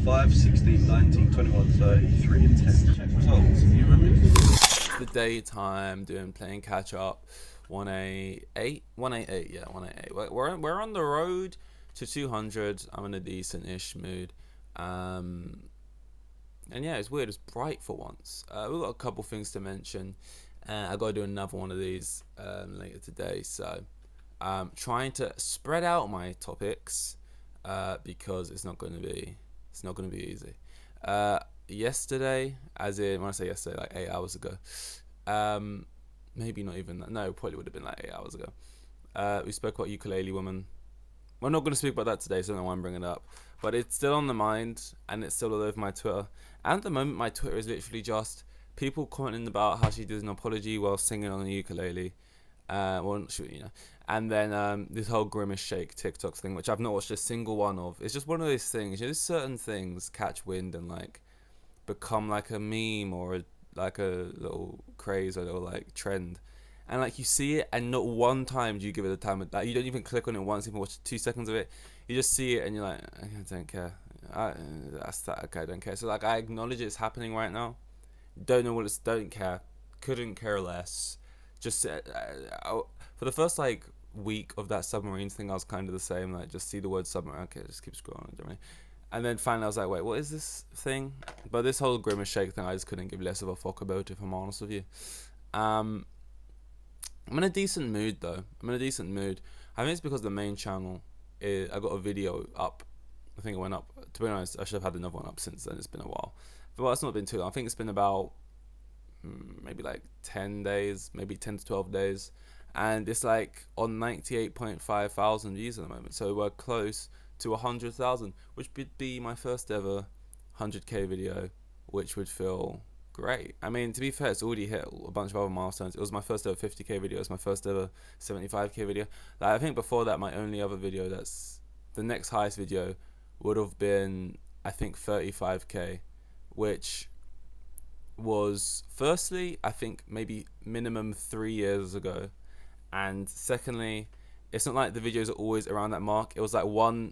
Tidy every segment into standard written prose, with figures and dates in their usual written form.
5, 16, 19, 21, 30, 3 and 10. Check results. You remember? The daytime playing catch up. 188, 188, yeah, 188. We're on the road to 200. I'm in a decent-ish mood. And yeah, it's weird. It's bright for once. We've got a couple things to mention. I got to do another one of these later today. So trying to spread out my topics because it's not going to be easy. Yesterday, as in when I say yesterday, like 8 hours ago. Maybe not even that. No, probably would have been like 8 hours ago. We spoke about ukulele woman. We're not going to speak about that today, so I don't know why I'm bringing it up. But it's still on the mind, and it's still all over my Twitter. And at the moment, my Twitter is literally just people commenting about how she did an apology while singing on a ukulele. And then this whole Grimace Shake TikTok thing, which I've not watched a single one of. It's just one of those things. Certain things catch wind and like become like a meme or like a little craze or a little like trend. And like you see it, and not one time do you give it a time. Like you don't even click on it once, even watch 2 seconds of it. You just see it, and you're like, I don't care. That's that. Okay, I don't care. So like, I acknowledge it's happening right now. Don't know what it's. Don't care. Couldn't care less. Just for the first like week of that submarines thing, I was kind of the same. Like, just see the word submarine. Okay, just keep scrolling. Don't really. And then finally, I was like, wait, what is this thing? But this whole Grimace Shake thing, I just couldn't give less of a fuck about, if I'm honest with you. I'm in a decent mood though. I think it's because the main channel I got a video up. I think it went up. To be honest, I should have had another one up since then. It's been a while. But well, it's not been too long. I think it's been about maybe like 10 days, maybe 10 to 12 days. And it's like on 98.5 thousand views at the moment. So we're close to 100,000, which would be my first ever 100k video, which would feel great. I mean, to be fair, it's already hit a bunch of other milestones. It was my first ever 50k video. It was my first ever 75k video. Like, I think before that, my only other video that's the next highest video would have been, I think, 35k, which was firstly, I think maybe minimum 3 years ago. And secondly, it's not like the videos are always around that mark. It was like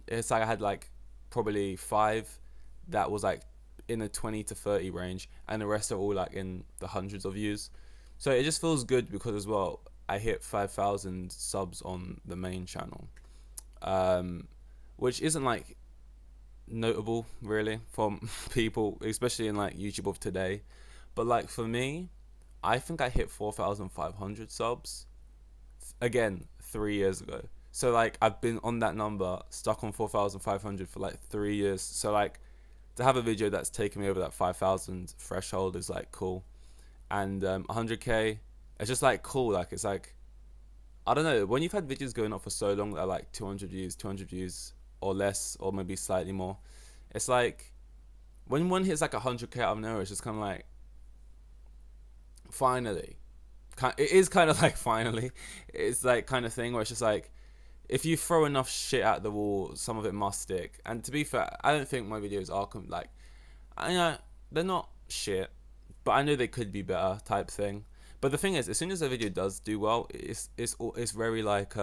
it's like I had like probably 5 that was like in the 20 to 30 range, and the rest are all like in the hundreds of views. So it just feels good because as well, I hit 5,000 subs on the main channel, which isn't like notable really from people, especially in like YouTube of today. But like for me, I think I hit 4,500 subs again 3 years ago. So like I've been on that number, stuck on 4,500 for like 3 years. So like to have a video that's taken me over that 5,000 threshold is like cool. And 100k, it's just like cool. Like it's like, I don't know, when you've had videos going up for so long that are like 200 views or less, or maybe slightly more, it's like when one hits like 100k out of nowhere, it's just kind of like, finally. It is kind of like finally. It's like kind of thing where it's just like, if you throw enough shit at the wall, some of it must stick. And to be fair, I don't think my videos are like, I know they're not shit, but I know they could be better type thing. But the thing is, as soon as a video does do well, it's very like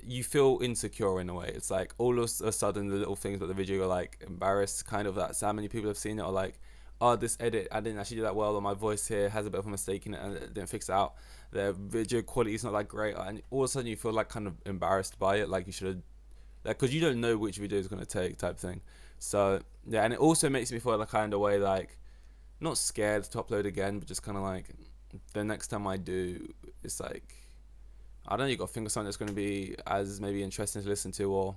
you feel insecure in a way. It's like all of a sudden the little things about the video are like embarrassed, kind of that so many people have seen it, or like, oh, this edit, I didn't actually do that well, or my voice here has a bit of a mistake in it and it didn't fix it out. The video quality is not that great, and all of a sudden you feel like kind of embarrassed by it, like you should have, like, because you don't know which video is going to take type thing. So yeah, and it also makes me feel like kind of way like, not scared to upload again, but just kind of like, the next time I do, it's like, I don't know, you got to think of something that's going to be as maybe interesting to listen to or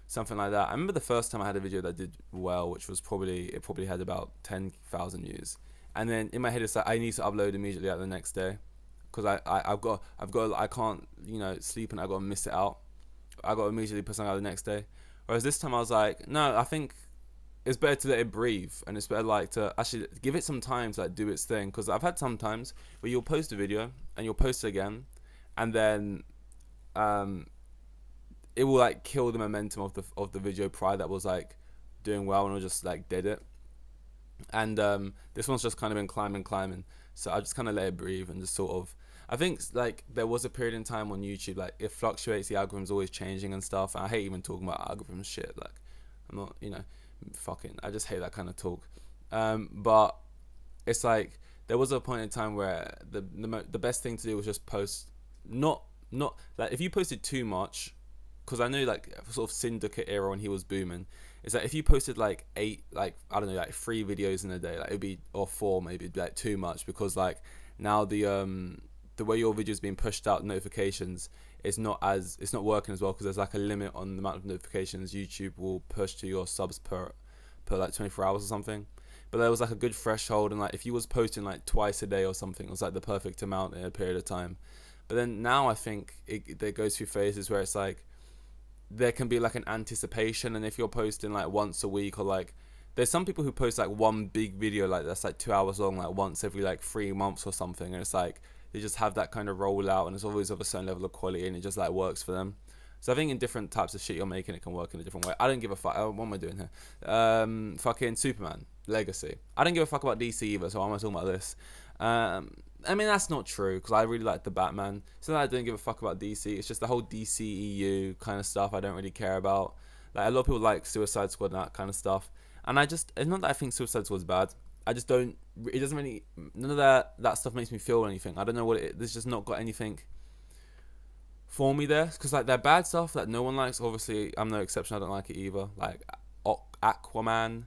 something like that. I remember the first time I had a video that did well, which was probably had about 10,000 views, and then in my head it's like I need to upload immediately the next day, because I can't sleep, and I got to miss it out. I got to immediately put something out the next day. Whereas this time I was like, no, I think it's better to let it breathe, and it's better like to actually give it some time to like do its thing. Because I've had some times where you'll post a video and you'll post it again, and then it will like kill the momentum of the video prior that was like doing well, and I just like did it. And this one's just kind of been climbing. So I just kind of let it breathe and just sort of. I think like there was a period in time on YouTube, like it fluctuates, the algorithm's always changing and stuff. And I hate even talking about algorithm shit. Like I'm not, fucking. I just hate that kind of talk. But it's like there was a point in time where the best thing to do was just post, not like if you posted too much, because I knew like sort of syndicate era when he was booming. It's like if you posted like eight, like I don't know, like 3 videos in a day, like it'd be, or 4 maybe, it'd be like too much, because like now the way your videos being pushed out notifications, it's not working as well, because there's like a limit on the amount of notifications YouTube will push to your subs per like 24 hours or something. But there was like a good threshold, and like if you was posting like twice a day or something, it was like the perfect amount in a period of time. But then now I think it goes through phases where it's like there can be like an anticipation, and if you're posting like once a week, or like there's some people who post like one big video like that's like 2 hours long, like once every like 3 months or something, and it's like they just have that kind of rollout, and it's always of a certain level of quality, and it just like works for them. So I think in different types of shit you're making, it can work in a different way. I don't give a fuck. What am I doing here? Fucking Superman Legacy. I don't give a fuck about DC either, so why am I talking about this? I mean, that's not true, because I really like the Batman. So I don't give a fuck about DC. It's just the whole DCEU kind of stuff I don't really care about. Like, a lot of people like Suicide Squad and that kind of stuff. And it's not that I think Suicide Squad's bad. I just don't, it doesn't really, none of that stuff makes me feel anything. I don't know what there's just not got anything for me there. Because, like, they're bad stuff that no one likes. Obviously, I'm no exception. I don't like it either. Like, Aquaman,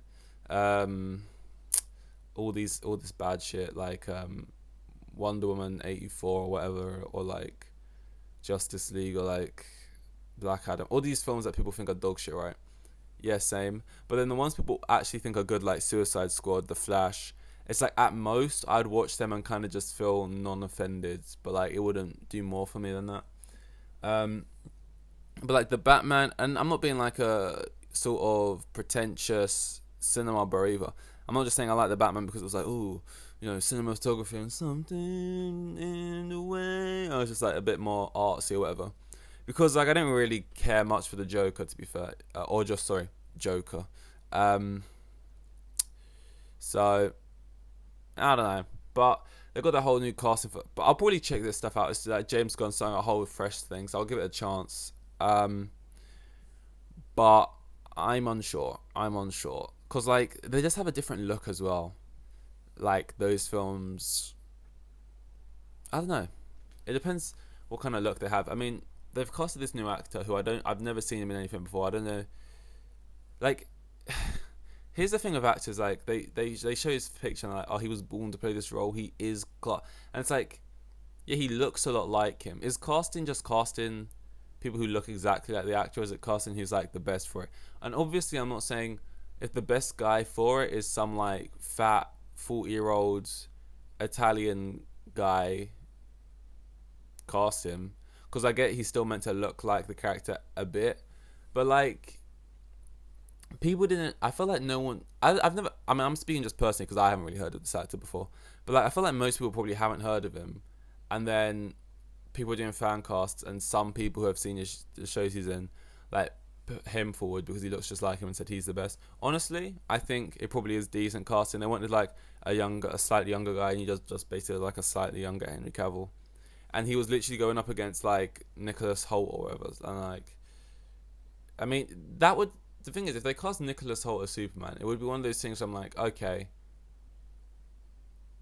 all this bad shit, like, Wonder Woman 84 or whatever, or like Justice League, or like Black Adam, all these films that people think are dog shit, right? Yeah, same. But then the ones people actually think are good, like Suicide Squad, The Flash, it's like at most I'd watch them and kind of just feel non-offended, but like it wouldn't do more for me than that. But like the Batman, and I'm not being like a sort of pretentious cinema bro either. I'm not just saying I like the Batman because it was like, ooh, cinematography and something in the way. I was just like a bit more artsy or whatever. Because like I don't really care much for the Joker, to be fair. Joker. So, I don't know. But they've got the whole new casting for, but I'll probably check this stuff out. It's like James Gunn's starting a whole fresh thing, so I'll give it a chance. But I'm unsure. Because like they just have a different look as well. Like those films, I don't know. It depends what kind of look they have. I mean, they've casted this new actor who I've never seen him in anything before. I don't know. Like, here's the thing with actors. Like they show his picture and like, oh, he was born to play this role. He is, and it's like, yeah, he looks a lot like him. Is casting just casting people who look exactly like the actor? Or is it casting who's like the best for it? And obviously, I'm not saying if the best guy for it is some like fat 40-year-old Italian guy, cast him, because I get he's still meant to look like the character a bit, but like people didn't. I feel like no one. I've never. I mean, I'm speaking just personally because I haven't really heard of this actor before, but like I feel like most people probably haven't heard of him, and then people are doing fan casts, and some people who have seen the shows he's in, like, put him forward because he looks just like him and said he's the best. Honestly, I think it probably is decent casting. They wanted like a slightly younger guy, and he does just basically like a slightly younger Henry Cavill, and he was literally going up against like Nicholas Hoult or whatever. And like, I mean, that would, the thing is, if they cast Nicholas Hoult as Superman, it would be one of those things where I'm like, okay,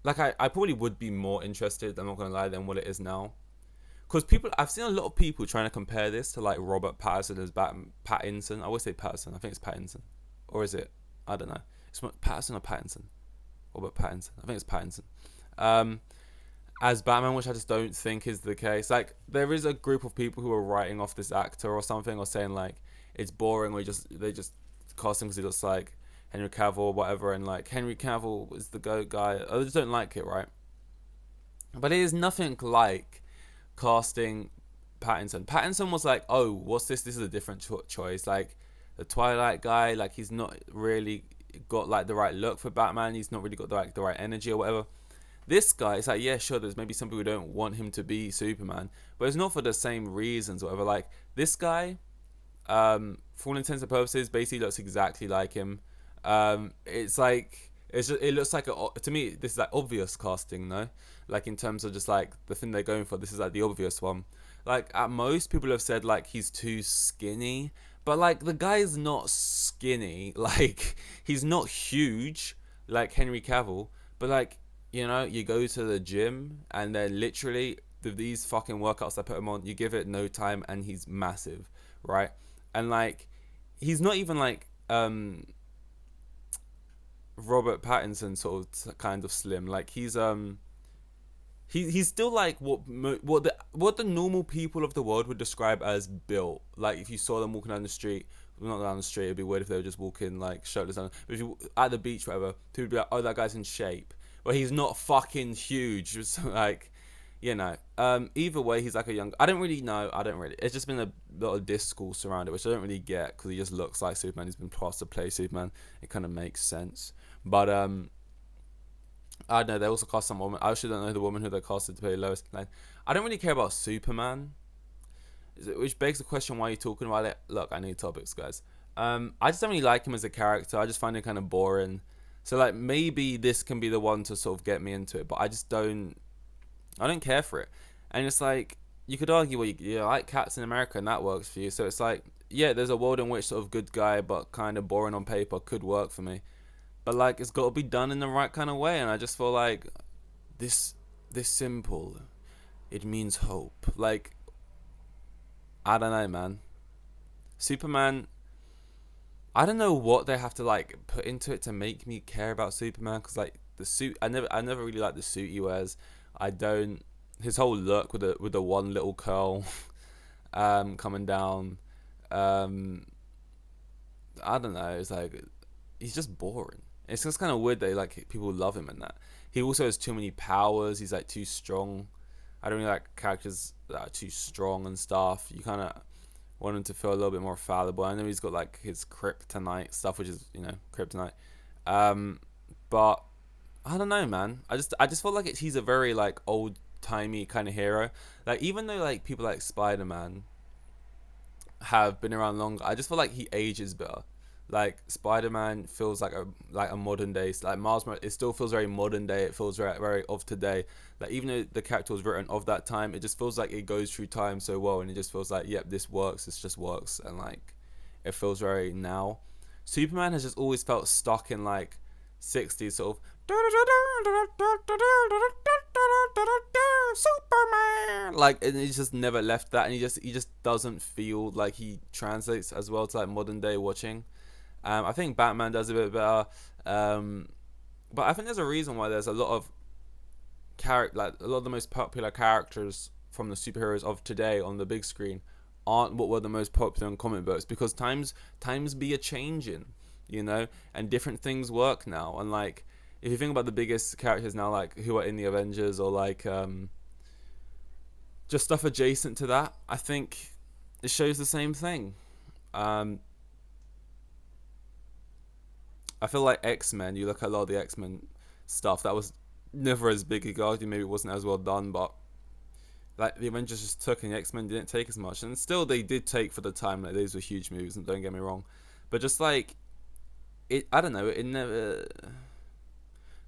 like I probably would be more interested, I'm not gonna lie, than what it is now. Because I've seen a lot of people trying to compare this to like Robert Pattinson as Pattinson. I always say Pattinson. I think it's Pattinson, or is it? I don't know. It's Pattinson or Pattinson. Robert Pattinson. I think it's Pattinson. As Batman, which I just don't think is the case. Like there is a group of people who are writing off this actor or something, or saying like it's boring, or they just cast him because he looks like Henry Cavill or whatever, and like Henry Cavill is the GOAT guy. I just don't like it, right? But it is nothing like casting Pattinson. Pattinson was like, oh, what's this? This is a different choice. Like the Twilight guy, like he's not really got like the right look for Batman. He's not really got the right energy or whatever. This guy, it's like, yeah, sure, there's maybe some people who don't want him to be Superman, but it's not for the same reasons or whatever. Like this guy, for all intents and purposes, basically looks exactly like him. It's like, it looks like to me this is like obvious casting, no? Like in terms of just like the thing they're going for, this is like the obvious one. Like at most people have said like he's too skinny, But like the guy's not skinny, like he's not huge like Henry Cavill, but like you go to the gym and then literally these fucking workouts I put him on, you give it no time and he's massive, right? And like he's not even like Robert Pattinson sort of kind of slim. Like he's still like what the normal people of the world would describe as built. Like if you saw them walking down the street, well, not down the street, it'd be weird if they were just walking like shirtless down. But if you at the beach, whatever, people would be like, "Oh, that guy's in shape." But he's not fucking huge. So like, either way, he's like a young. I don't really know. I don't really. It's just been a lot of discourse around it, which I don't really get because he just looks like Superman. He's been cast to play Superman. It kind of makes sense, but I don't know. They also cast some woman. I actually don't know the woman who they casted to play Lois Lane. I don't really care about Superman, which begs the question: why are you talking about it? Look, I need topics, guys. I just don't really like him as a character. I just find him kind of boring. So like maybe this can be the one to sort of get me into it, but I just don't. I don't care for it. And it's like you could argue, well, you like Captain America, and that works for you. So it's like, yeah, there's a world in which sort of good guy but kind of boring on paper could work for me. But like it's got to be done in the right kind of way, and I just feel like this simple, it means hope. Like I don't know, man. Superman. I don't know what they have to like put into it to make me care about Superman, because like the suit, I never really liked the suit he wears. I don't. His whole look with the one little curl, coming down. I don't know. It's like he's just boring. It's just kind of weird that like people love him in that. He also has too many powers. He's like too strong. I don't really like characters that are too strong and stuff. You kind of want him to feel a little bit more fallible. I know he's got like his kryptonite stuff, which is kryptonite. But I don't know, man. I just feel like he's a very like old timey kind of hero. Like even though like people like Spider-Man have been around longer, I just feel like he ages better. Like Spider-Man feels like a modern day, like Miles Morales. It still feels very modern day. It feels very of today. Like even though the character was written of that time, it just feels like it goes through time so well, and it just feels like, yep, this works. This just works, and like it feels very now. Superman has just always felt stuck in like 60s sort of Superman, like, and he just never left that, and he just doesn't feel like he translates as well to like modern day watching. I think Batman does a bit better, but I think there's a reason why there's a lot of like a lot of the most popular characters from the superheroes of today on the big screen aren't what were the most popular in comic books, because times be a changing, and different things work now. And like if you think about the biggest characters now, like who are in the Avengers, or like just stuff adjacent to that, I think it shows the same thing. I feel like X-Men, you look at a lot of the X-Men stuff, that was never as big a guardian, maybe it wasn't as well done, but like the Avengers just took and the X-Men didn't take as much, and still they did take for the time. Like those were huge movies, and don't get me wrong, but just like I don't know, it never.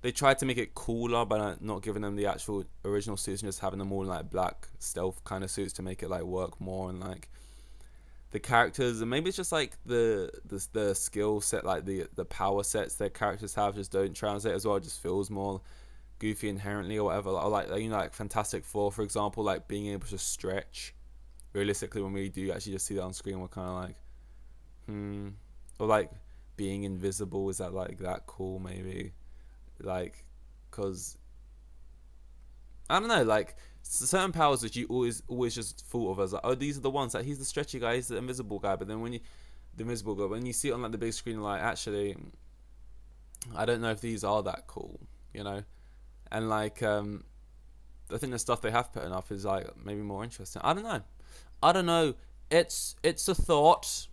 They tried to make it cooler by not giving them the actual original suits and just having them all in like black stealth kind of suits to make it like work more, and like the characters, and maybe it's just like the skill set, like the power sets their characters have just don't translate as well. It just feels more goofy inherently or whatever. Or like Fantastic Four, for example, like being able to stretch. Realistically, when we do actually just see that on screen, we're kind of like, or like being invisible, is that like that cool? Maybe, like, cause I don't know, like certain powers that you always just thought of as like, oh, these are the ones, like he's the stretchy guy, he's the invisible guy, but then when you see it on like the big screen, like actually I don't know if these are that cool, and like I think the stuff they have put enough is like maybe more interesting. I don't know. It's a thought,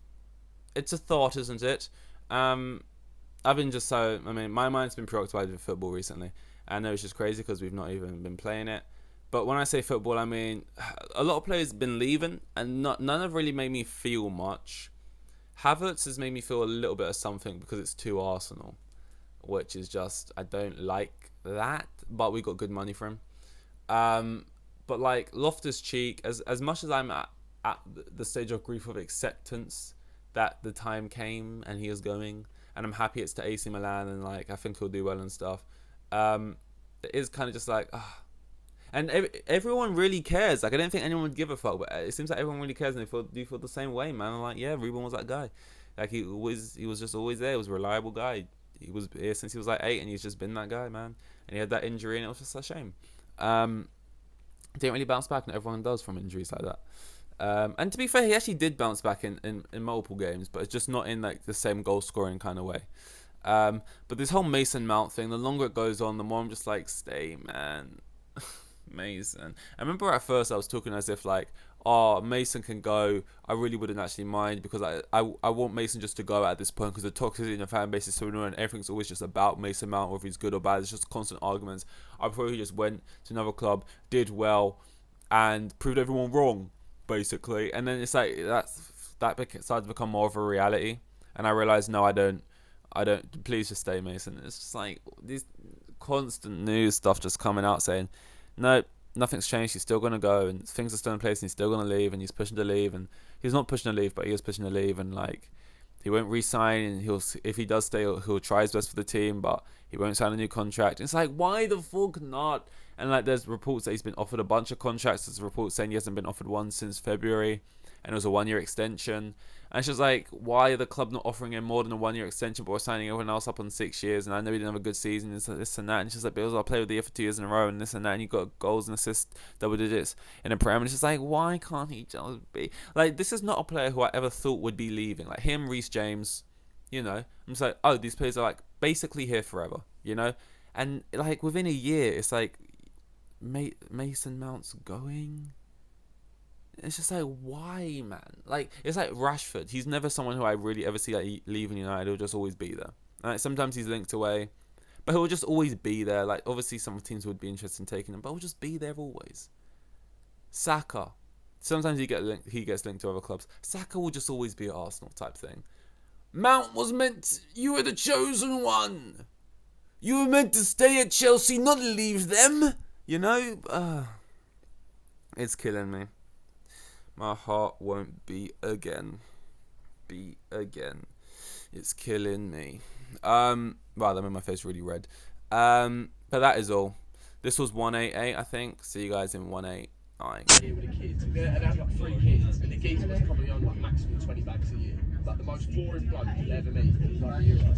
isn't it? I've been just so, my mind's been preoccupied with football recently. I know it's just crazy because we've not even been playing it. But when I say football, I mean a lot of players have been leaving, and none have really made me feel much. Havertz has made me feel a little bit of something because it's too Arsenal, which is just, I don't like that. But we got good money for him. But like Loftus-Cheek, as much as I'm at the stage of grief of acceptance that the time came and he was going, and I'm happy it's to AC Milan, and like I think he'll do well and stuff. It is kind of just like, and everyone really cares. Like I don't think anyone would give a fuck, but it seems like everyone really cares, and they feel the same way, man. I'm like, yeah, Ruben was that guy. Like he was just always there. He was a reliable guy. He was here since he was like 8, and he's just been that guy, man. And he had that injury, and it was just a shame. Didn't really bounce back, and everyone does from injuries like that. And to be fair, he actually did bounce back in multiple games, but it's just not in like the same goal scoring kind of way. But this whole Mason Mount thing, the longer it goes on, the more I'm just like, stay, man. Mason. I remember at first I was talking as if like, oh, Mason can go. I really wouldn't actually mind, because I want Mason just to go at this point, because the toxicity in the fan base is so annoying. Everything's always just about Mason Mount, whether he's good or bad. It's just constant arguments. I prefer he just went to another club, did well, and proved everyone wrong, basically. And then it's like that started to become more of a reality, and I realized, no, I don't. Please just stay, Mason. It's just like these constant news stuff just coming out saying, no, nothing's changed. He's still gonna go, and things are still in place, and he's still gonna leave, and he's pushing to leave, and he's not pushing to leave, but he is pushing to leave, and like he won't re-sign, and if he does stay, he'll try his best for the team, but he won't sign a new contract. And it's like, why the fuck not? And like there's reports that he's been offered a bunch of contracts. There's reports saying he hasn't been offered one since February, and it was a 1-year extension. And it's just like, why are the club not offering him more than a 1-year extension, but we're signing everyone else up on 6 years? And I know he didn't have a good season, and this and that. And it's just like, Bills, I'll play with the year for 2 years in a row, and this and that. And you got goals and assists, double digits in a Prem. And it's just like, why can't he just be like? This is not a player who I ever thought would be leaving. Like him, Reece James, you know. I'm just like, oh, these players are like basically here forever, you know. And like within a year, it's like Mason Mount's going. It's just like, why, man? Like, it's like Rashford. He's never someone who I really ever see like leaving United. He'll just always be there. Like, sometimes he's linked away, but he'll just always be there. Like, obviously some teams would be interested in taking him, but he'll just be there always. Saka. Sometimes he gets linked to other clubs. Saka will just always be at Arsenal type thing. Mount was you were the chosen one. You were meant to stay at Chelsea, not leave them. You know? It's killing me. My heart won't beat again. It's killing me. Wow, that made my face really red. But that is all. This was 188, I think. See you guys in 189. Here with the kids. And I had like 3 kids, and the geezer was probably on like maximum 20 bags a year. Like the most boring bloke you'll ever meet. Like,